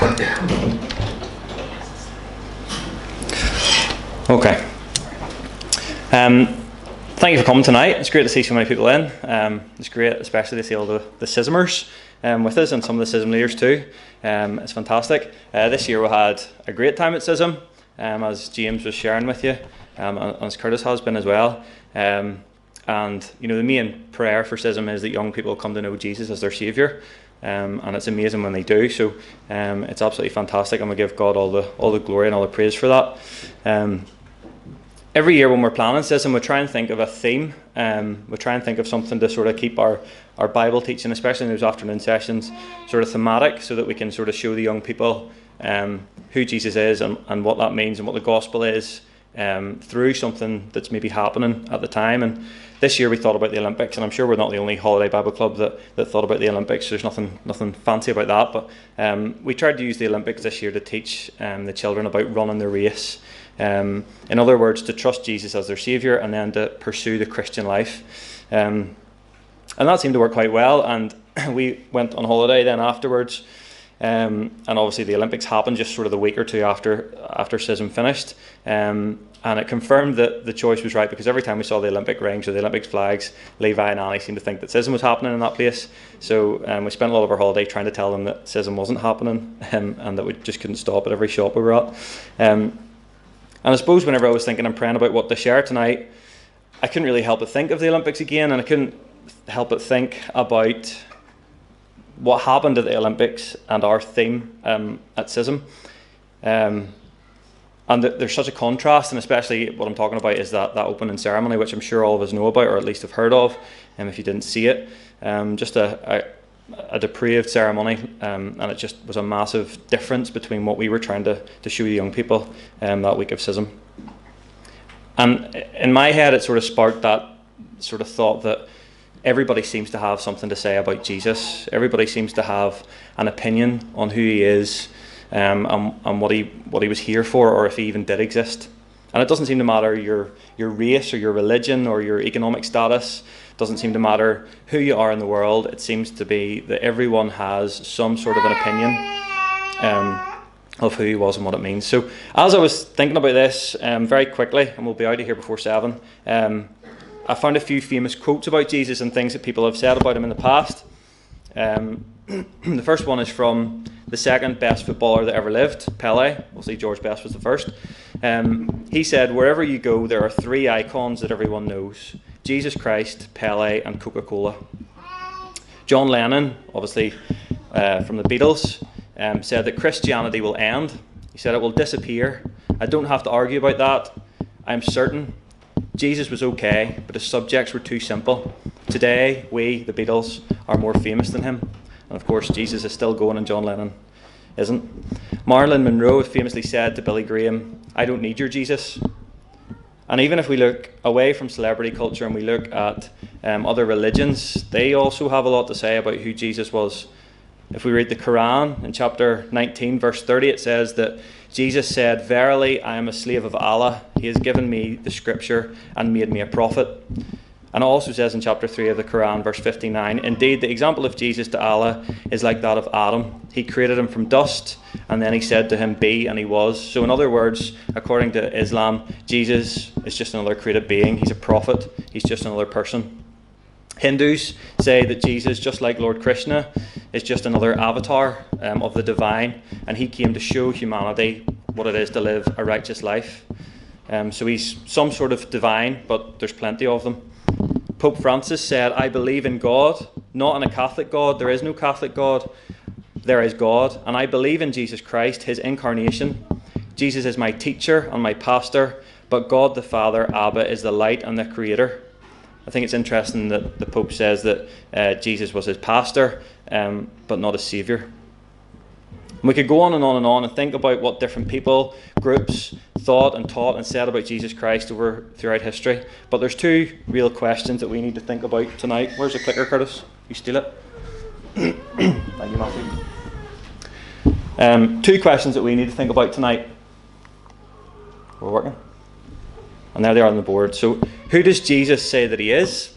Okay. Thank you for coming tonight. It's great to see so many people in. It's great, especially to see all the schismers with us, and some of the schism leaders too. It's fantastic. This year we had a great time at schism, as James was sharing with you, and as Curtis has been as well. And you know, the main prayer for schism is that young people come to know Jesus as their saviour. And it's amazing when they do. So it's absolutely fantastic, and we give God all the glory and all the praise for that. Every year when we're planning schism, we try and think of a theme. We try and think of something to sort of keep our Bible teaching, especially in those afternoon sessions, sort of thematic, so that we can sort of show the young people who Jesus is and what that means and what the gospel is through something that's maybe happening at the time. And this year we thought about the Olympics, and I'm sure we're not the only holiday Bible club that thought about the Olympics. There's nothing fancy about that, but we tried to use the Olympics this year to teach the children about running the race. In other words, to trust Jesus as their saviour and then to pursue the Christian life. And that seemed to work quite well, and we went on holiday then afterwards. And obviously the Olympics happened just sort of the week or two after schism finished. And it confirmed that the choice was right, because every time we saw the Olympic rings or the Olympics flags, Levi and Annie seemed to think that schism was happening in that place. So we spent a lot of our holiday trying to tell them that schism wasn't happening, and that we just couldn't stop at every shop we were at. And I suppose whenever I was thinking and praying about what to share tonight, I couldn't really help but think of the Olympics again, and I couldn't help but think about what happened at the Olympics and our theme at schism. And there's such a contrast, and especially what I'm talking about is that opening ceremony, which I'm sure all of us know about, or at least have heard of, if you didn't see it. Just a depraved ceremony, and it just was a massive difference between what we were trying to show the young people that week of schism. And in my head it sort of sparked that sort of thought that everybody seems to have something to say about Jesus. Everybody seems to have an opinion on who he is, and what he was here for, or if he even did exist. And it doesn't seem to matter your race or your religion or your economic status. It doesn't seem to matter who you are in the world. It seems to be that everyone has some sort of an opinion of who he was and what it means. So as I was thinking about this very quickly, and we'll be out of here before 7, I found a few famous quotes about Jesus and things that people have said about him in the past. The first one is from the second best footballer that ever lived, Pelé. We'll see, George Best was the first. He said, "Wherever you go, there are 3 icons that everyone knows: Jesus Christ, Pelé, and Coca-Cola." John Lennon, obviously from the Beatles, said that Christianity will end. He said it will disappear. I don't have to argue about that. I'm certain Jesus was okay, but his subjects were too simple. Today, we, the Beatles, are more famous than him. And of course, Jesus is still going and John Lennon isn't. Marilyn Monroe famously said to Billy Graham, "I don't need your Jesus." And even if we look away from celebrity culture and we look at other religions, they also have a lot to say about who Jesus was. If we read the Quran in chapter 19, verse 30, it says that Jesus said, "Verily, I am a slave of Allah. He has given me the scripture and made me a prophet." And it also says in chapter 3 of the Quran, verse 59, "Indeed, the example of Jesus to Allah is like that of Adam. He created him from dust, and then he said to him, 'Be,' and he was." So in other words, according to Islam, Jesus is just another created being. He's a prophet. He's just another person. Hindus say that Jesus, just like Lord Krishna, is just another avatar of the divine, and he came to show humanity what it is to live a righteous life. So he's some sort of divine, but there's plenty of them. Pope Francis said, "I believe in God, not in a Catholic God. There is no Catholic God. There is God. And I believe in Jesus Christ, his incarnation. Jesus is my teacher and my pastor, but God the Father, Abba, is the light and the creator." I think it's interesting that the Pope says that Jesus was his pastor, but not his saviour. And we could go on and think about what different people, groups, thought and taught and said about Jesus Christ throughout history. But there's 2 real questions that we need to think about tonight. Where's the clicker, Curtis? You steal it? Thank you, Matthew. 2 questions that we need to think about tonight. We're working. And there they are on the board. So, who does Jesus say that he is?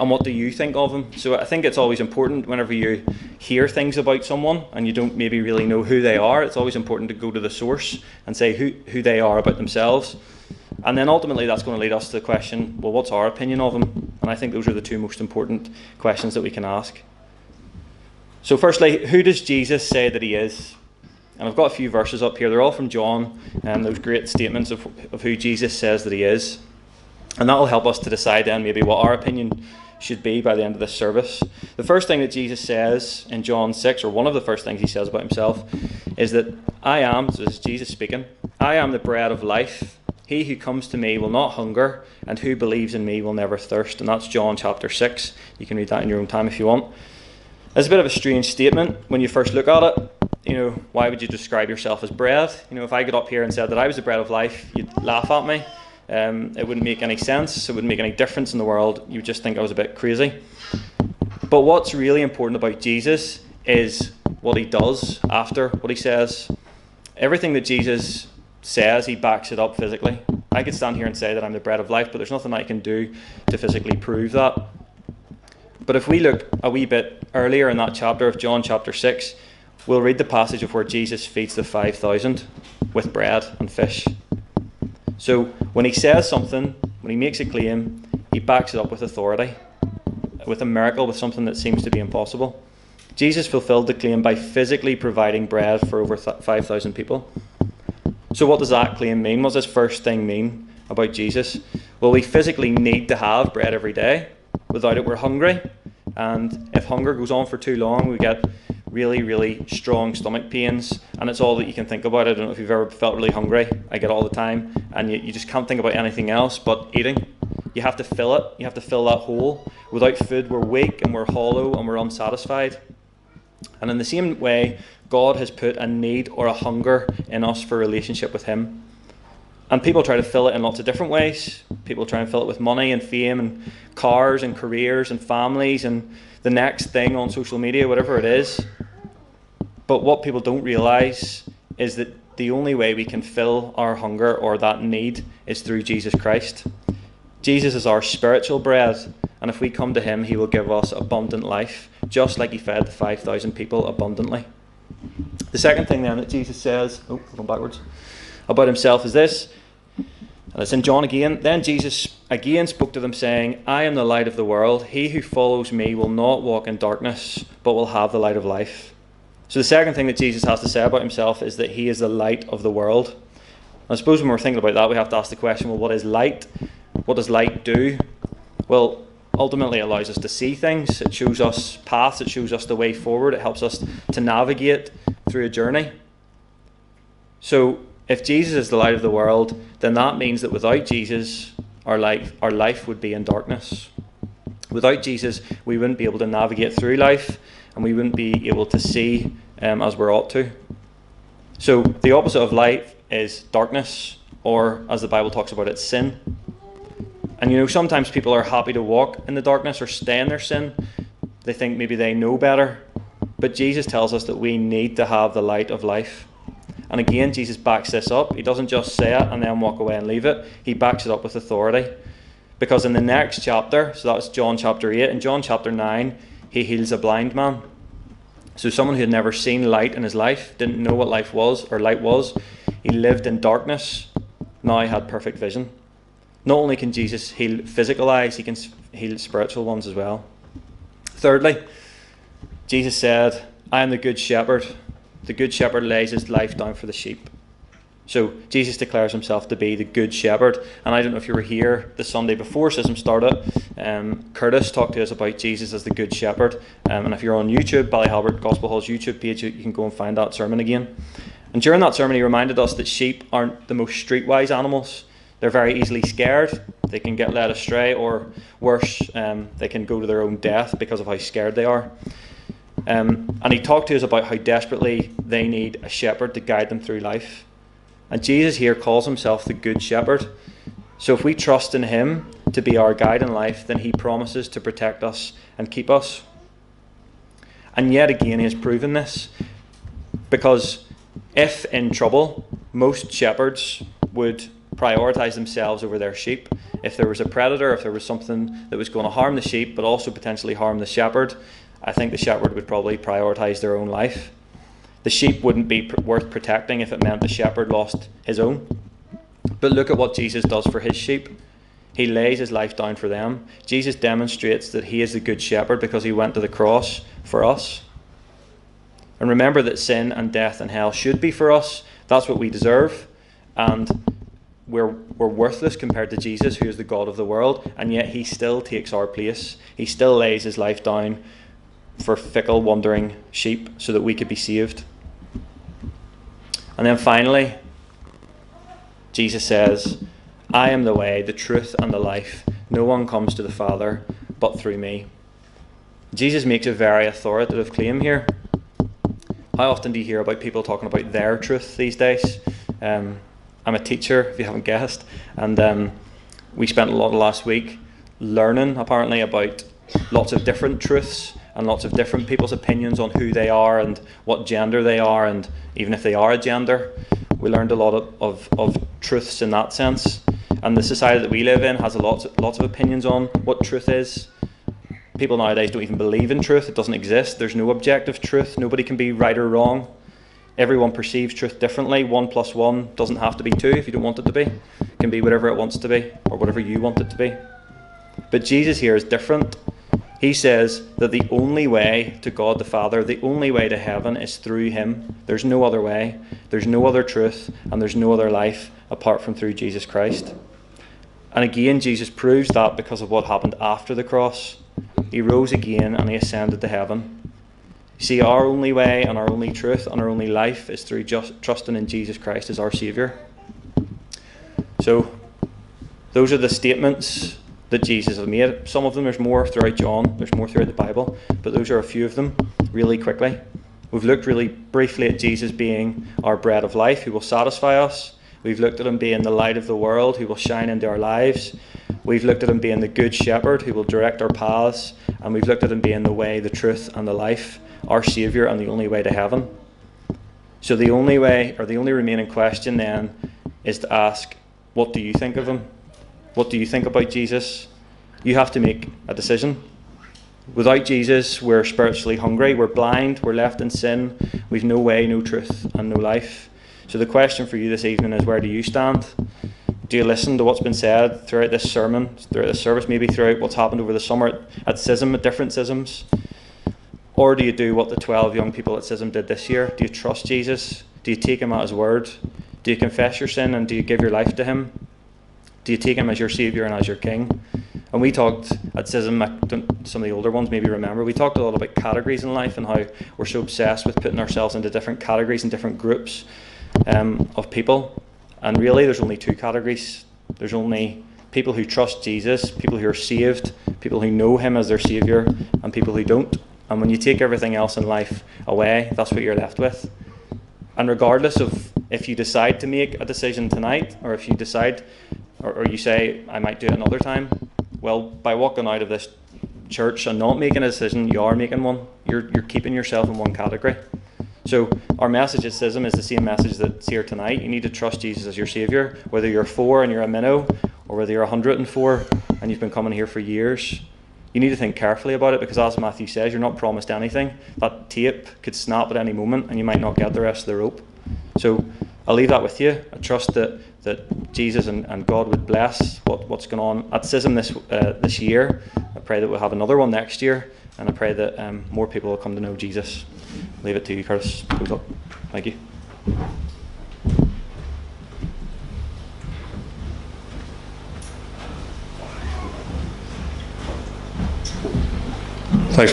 and what do you think of him? So I think it's always important whenever you hear things about someone and you don't maybe really know who they are, it's always important to go to the source and say who they are about themselves. And then ultimately that's going to lead us to the question, well, what's our opinion of him? And I think those are the two most important questions that we can ask. So firstly, who does Jesus say that he is? And I've got a few verses up here. They're all from John, and those great statements of who Jesus says that he is. And that will help us to decide then maybe what our opinion should be by the end of this service. The first thing that Jesus says in John 6, or one of the first things he says about himself, is that I am, so this is Jesus speaking, I am the bread of life. He who comes to me will not hunger, and who believes in me will never thirst. And that's John chapter 6. You can read that in your own time if you want. It's a bit of a strange statement when you first look at it. You know, why would you describe yourself as bread? You know, if I got up here and said that I was the bread of life, you'd laugh at me. It wouldn't make any sense. It wouldn't make any difference in the world. You would just think I was a bit crazy. But what's really important about Jesus is what he does after what he says. Everything that Jesus says, he backs it up physically. I could stand here and say that I'm the bread of life, but there's nothing I can do to physically prove that. But if we look a wee bit earlier in that chapter of John chapter 6, we'll read the passage of where Jesus feeds the 5,000 with bread and fish. So when he says something, when he makes a claim, he backs it up with authority, with a miracle, with something that seems to be impossible. Jesus fulfilled the claim by physically providing bread for over 5,000 people. So what does that claim mean? What does this first thing mean about Jesus? Well, we physically need to have bread every day. Without it, we're hungry. And if hunger goes on for too long, we get really, really strong stomach pains. And it's all that you can think about. I don't know if you've ever felt really hungry. I get it all the time. And you just can't think about anything else but eating. You have to fill it. You have to fill that hole. Without food, we're weak and we're hollow and we're unsatisfied. And in the same way, God has put a need or a hunger in us for a relationship with him. And people try to fill it in lots of different ways. People try and fill it with money and fame and cars and careers and families and the next thing on social media, whatever it is. But what people don't realise is that the only way we can fill our hunger or that need is through Jesus Christ. Jesus is our spiritual bread, and if we come to him, he will give us abundant life, just like he fed the 5,000 people abundantly. The second thing then that Jesus says, going backwards, about himself is this, and it's in John again. Then Jesus again spoke to them, saying, I am the light of the world. He who follows me will not walk in darkness, but will have the light of life. So the second thing that Jesus has to say about himself is that he is the light of the world. I suppose when we're thinking about that, we have to ask the question, well, what is light? What does light do? Well, ultimately it allows us to see things. It shows us paths. It shows us the way forward. It helps us to navigate through a journey. So if Jesus is the light of the world, then that means that without Jesus, our life would be in darkness. Without Jesus, we wouldn't be able to navigate through life, and we wouldn't be able to see as we ought to. So the opposite of light is darkness, or as the Bible talks about it, sin. And you know, sometimes people are happy to walk in the darkness or stay in their sin. They think maybe they know better. But Jesus tells us that we need to have the light of life. And again, Jesus backs this up. He doesn't just say it and then walk away and leave it. He backs it up with authority. Because in the next chapter, so that's John chapter 8, in John chapter 9, he heals a blind man. So someone who had never seen light in his life, didn't know what life was or light was. He lived in darkness. Now he had perfect vision. Not only can Jesus heal physical eyes, he can heal spiritual ones as well. Thirdly, Jesus said, I am the good shepherd. The good shepherd lays his life down for the sheep. So Jesus declares himself to be the good shepherd. And I don't know if you were here the Sunday before CSSM started. Curtis talked to us about Jesus as the good shepherd. And if you're on YouTube, Ballyhalbert Gospel Hall's YouTube page, you can go and find that sermon again. And during that sermon, he reminded us that sheep aren't the most streetwise animals. They're very easily scared. They can get led astray, or worse, they can go to their own death because of how scared they are. And he talked to us about how desperately they need a shepherd to guide them through life. And Jesus here calls himself the Good Shepherd. So if we trust in him to be our guide in life, then he promises to protect us and keep us. And yet again, he has proven this. Because if in trouble, most shepherds would prioritise themselves over their sheep. If there was a predator, if there was something that was going to harm the sheep but also potentially harm the shepherd, I think the shepherd would probably prioritise their own life. The sheep wouldn't be worth protecting if it meant the shepherd lost his own. But look at what Jesus does for his sheep. He lays his life down for them. Jesus demonstrates that he is the good shepherd because he went to the cross for us. And remember that sin and death and hell should be for us. That's what we deserve. And we're worthless compared to Jesus, who is the God of the world. And yet he still takes our place. He still lays his life down for fickle, wandering sheep so that we could be saved. And then finally, Jesus says, I am the way, the truth, and the life. No one comes to the Father but through me. Jesus makes a very authoritative claim here. How often do you hear about people talking about their truth these days? I'm a teacher, if you haven't guessed, and we spent a lot of last week learning, apparently, about lots of different truths and lots of different people's opinions on who they are and what gender they are, and even if they are a gender. We learned a lot of truths in that sense. And the society that we live in has lots of opinions on what truth is. People nowadays don't even believe in truth. It doesn't exist. There's no objective truth. Nobody can be right or wrong. Everyone perceives truth differently. 1 + 1 doesn't have to be 2 if you don't want it to be. It can be whatever it wants to be, or whatever you want it to be. But Jesus here is different. He says that the only way to God the Father, the only way to heaven, is through him. There's no other way. There's no other truth, and there's no other life apart from through Jesus Christ. And again, Jesus proves that because of what happened after the cross. He rose again and he ascended to heaven. You see, our only way and our only truth and our only life is through just trusting in Jesus Christ as our Saviour. So, those are the statements that Jesus has made. Some of them, there's more throughout John, there's more throughout the Bible, but those are a few of them, really quickly. We've looked really briefly at Jesus being our bread of life, who will satisfy us. We've looked at him being the light of the world, who will shine into our lives. We've looked at him being the good shepherd, who will direct our paths. And we've looked at him being the way, the truth, and the life, our Saviour and the only way to heaven. So the only way, or the only remaining question then, is to ask, what do you think of him? What do you think about Jesus? You have to make a decision. Without Jesus, we're spiritually hungry, we're blind, we're left in sin, we've no way, no truth, and no life. So the question for you this evening is, where do you stand? Do you listen to what's been said throughout this sermon, throughout this service, maybe throughout what's happened over the summer at CSSM, at different CSSMs? Or do you do what the 12 young people at CSSM did this year? Do you trust Jesus? Do you take him at his word? Do you confess your sin and do you give your life to him? Do you take him as your Saviour and as your King? And we talked at CSSM, some of the older ones maybe remember, we talked a lot about categories in life and how we're so obsessed with putting ourselves into different categories and different groups of people. And really there's only 2 categories. There's only people who trust Jesus, people who are saved, people who know him as their Saviour, and people who don't. And when you take everything else in life away, that's what you're left with. And regardless of if you decide to make a decision tonight, or if you decide, or you say, I might do it another time, well, by walking out of this church and not making a decision, you are making one. You're keeping yourself in one category. So our message at CSSM is the same message that's here tonight. You need to trust Jesus as your Saviour, whether you're 4 and you're a minnow, or whether you're 104 and you've been coming here for years. You need to think carefully about it, because as Matthew says, you're not promised anything. That tape could snap at any moment and you might not get the rest of the rope. So I'll leave that with you. I trust that Jesus and God would bless what's going on at CSSM this year. I pray that we'll have another one next year, and I pray that more people will come to know Jesus. Leave it to you, Curtis. Thank you.